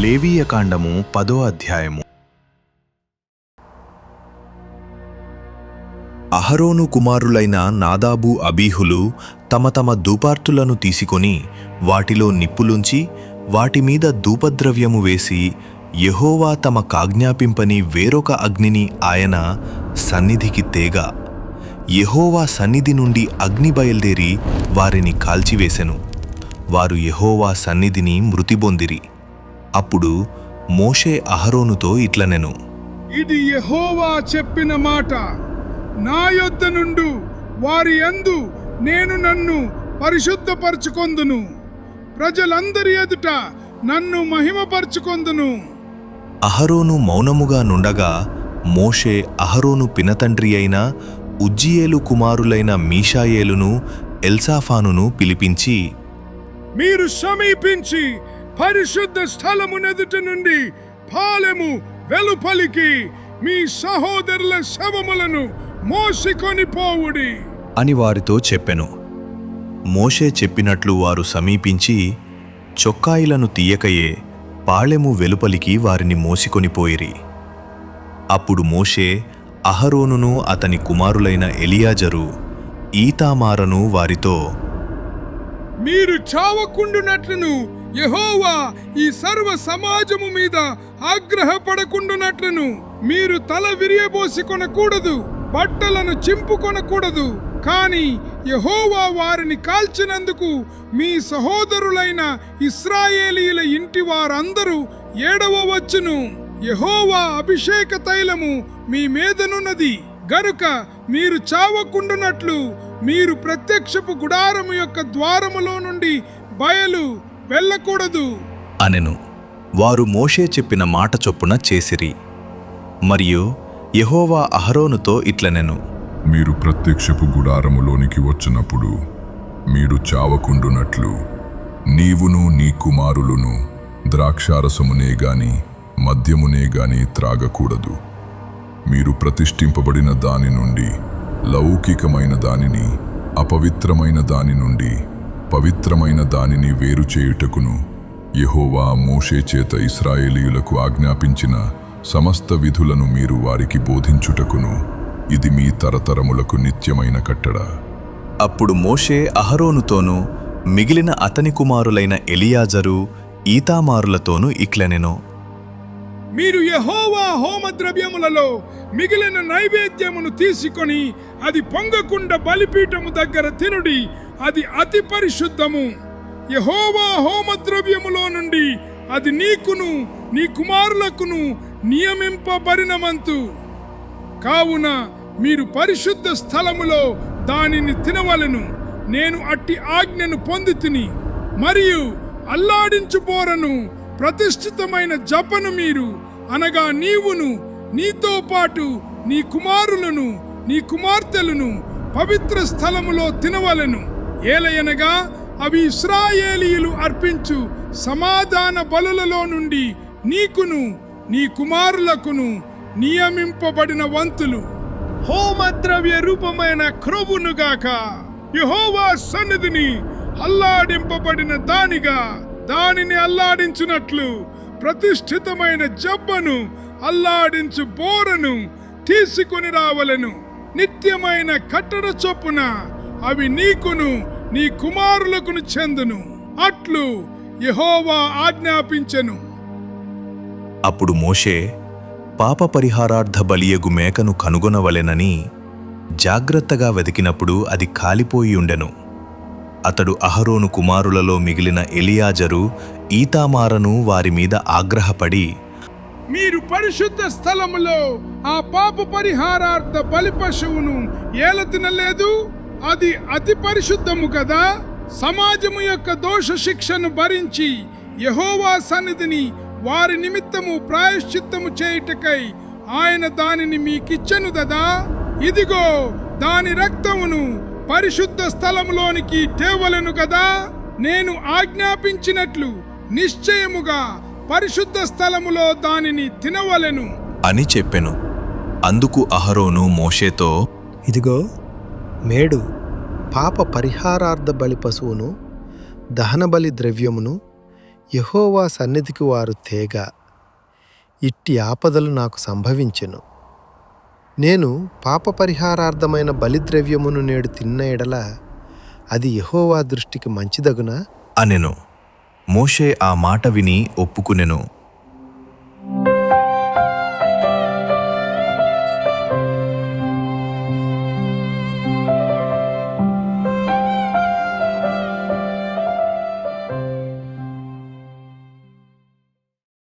లేవీయకాండము 10వ అధ్యాయము. అహరోను కుమారులైన నాదాబు అబీహులు తమ తమ ధూపార్తులను తీసుకొని వాటిలో నిప్పులుంచి వాటిమీద ధూపద్రవ్యము వేసి యెహోవా తమ కాజ్ఞాపింపని వేరొక అగ్నిని ఆయన సన్నిధికి తేగా యెహోవా సన్నిధి నుండి అగ్ని బయల్దేరి వారిని కాల్చివేసెను. వారు యెహోవా సన్నిధిని మృతిబొందిరి. అప్పుడు మోషే అహరోనుతో ఇట్లనెను, ఇది యెహోవా చెప్పిన మాట. నా యొద్ద నుండు వారి యందు నేను నన్ను పరిశుద్ధపరచుకొందును, ప్రజలందరి ఎదుట నన్ను మహిమపరచుకొందును. అహరోను మౌనముగా నుండగా మోషే అహరోను పినతండ్రి అయిన ఉజ్జియేలు కుమారులైన మీషాయేలును ఎల్సాఫానును పిలిపించి, మీరు సమీపించి పరిశుద్ధ స్థలమునెదుట నుండి పాలెము వెలుపలికి మీ సహోదరుల శవములను మోసికొని పోవుడి అని వారితో చెప్పెను. మోషే చెప్పినట్లు వారు సమీపించి చొక్కాయిలను తీయకయే పాళెము వెలుపలికి వారిని మోసికొనిపోయిరి. అప్పుడు మోషే అహరోనును అతని కుమారులైన ఎలియాజరు ఈతామారను వారితో, మీరు చావకుండునట్లును యెహోవా ఈ సర్వ సమాజము మీద ఆగ్రహపడకుండునట్లును మీరు తల విరియబోసికొనకూడదు, బట్టలను చింపుకొనకూడదు. కాని యెహోవా వారిని కాల్చినందుకు మీ సహోదరులైన ఇశ్రాయేలీయుల ఇంటి వారందరూ ఏడవవచ్చును. యెహోవా అభిషేక తైలము మీ మీదనున్నది గనుక మీరు చావకుండునట్లు మీరు ప్రత్యక్షపు గుడారము యొక్క ద్వారములో నుండి బయలు వెళ్ళకూడదు అనెను. వారు మోషే చెప్పిన మాట చొప్పున చేసిరి. మరియు యెహోవా అహరోనుతో ఇట్లనెను, మీరు ప్రత్యక్షపు గుడారములోనికి వచ్చినప్పుడు మీరు చావకుండునట్లు నీవును నీ కుమారులును ద్రాక్షారసమునే గాని మద్యమునే గాని త్రాగకూడదు. మీరు ప్రతిష్ఠింపబడిన దాని నుండి లౌకికమైన దానిని, అపవిత్రమైన దాని నుండి పవిత్రమైన దానిని వేరు చేయుటకును యెహోవా మోషే చేత ఇశ్రాయేలీయులకు ఆజ్ఞాపించిన సమస్త విధులను మీరు వారికి బోధించుటకును ఇది మీ తరతరములకు నిత్యమైన కట్టడ. అప్పుడు మోషే అహరోనుతోనూ మిగిలిన అతని కుమారులైన ఎలియాజరు ఈతామారులతోనూ ఇట్లనెను, మీరు యెహోవా హోమద్రవ్యములలో మిగిలిన నైవేద్యమును తీసుకొని అది పొంగకుండా బలిపీఠము దగ్గర తినుడి, అది అతి పరిశుద్ధము. యెహోవా హోమద్రవ్యములో నుండి అది నీకును నీ కుమారులకును నియమింపబడిన వంతు. కావున మీరు పరిశుద్ధ స్థలములో దానిని తినవలెను. నేను అట్టి ఆజ్ఞను పొందితిని. మరియు అల్లాడించుబోరను ప్రతిష్ఠితమైన జపను మీరు అనగా నీవును నీతో పాటు నీ కుమారులను నీ కుమార్తెలను పవిత్ర స్థలములో తినవలెను. ఏలయనగా అవి ఇశ్రాయేలీయులు అర్పించు సమాధాన బలులలో నుండి నీకును నీ కుమారులకును నియమింపబడిన వంతులు. హోమద్రవ్య రూపమైన క్రొవ్వునుగాక యెహోవా సన్నిధిని అల్లాడింపబడిన దానిగా దానిని అల్లాడించునట్లు ప్రతిష్ఠితమైన జబ్బను అల్లాడించు బోరను తీసుకొని రావలెను. నిత్యమైన కట్టడ చొప్పున అవి నీకును నీ కుమారులకును చెందును. అట్లు యెహోవా ఆజ్ఞాపించెను. అప్పుడు మోషే పాప పరిహారార్థ బలియగు మేకను కనుగొనవలెనని జాగ్రత్తగా వెదికినప్పుడు అది కాలిపోయియుండెను. అతడు అహరోను కుమారులలో మిగిలిన ఎలియాజరు ఈతామారను వారి మీద ఆగ్రహపడి, మీరు పరిశుద్ధ స్థలములో ఆ పాప పరిహారార్థ బలి పశువును ఏల తినలేదు, అది అతి పరిశుద్ధము కదా. సమాజము యొక్క దోష శిక్షను భరించి యెహోవా సన్నిధిని వారి నిమిత్తము ప్రాయశ్చిత్తము చేయుటకై ఆయన దానిని మీకిచ్చెను కదా. ఇదిగో దాని రక్తమును పరిశుద్ధ స్థలములోనికి తేవలెను కదా. నేను ఆజ్ఞాపించినట్లు నిశ్చయముగా పరిశుద్ధ స్థలములో దానిని తినవలెను అని చెప్పెను. అందుకు అహరోను మోషేతో, ఇదిగో మేడు పాప పరిహారార్థ బలి పశువును దహనబలి ద్రవ్యమును యెహోవా సన్నిధికి వారు తేగ, ఇట్టి ఆపదలు నాకు సంభవించెను. నేను పాపపరిహారార్థమైన బలిద్రవ్యమును నేడు తిన్న ఎడల అది యెహోవా దృష్టికి మంచిదగునా? అనెను. మోషే ఆ మాట విని ఒప్పుకునెను.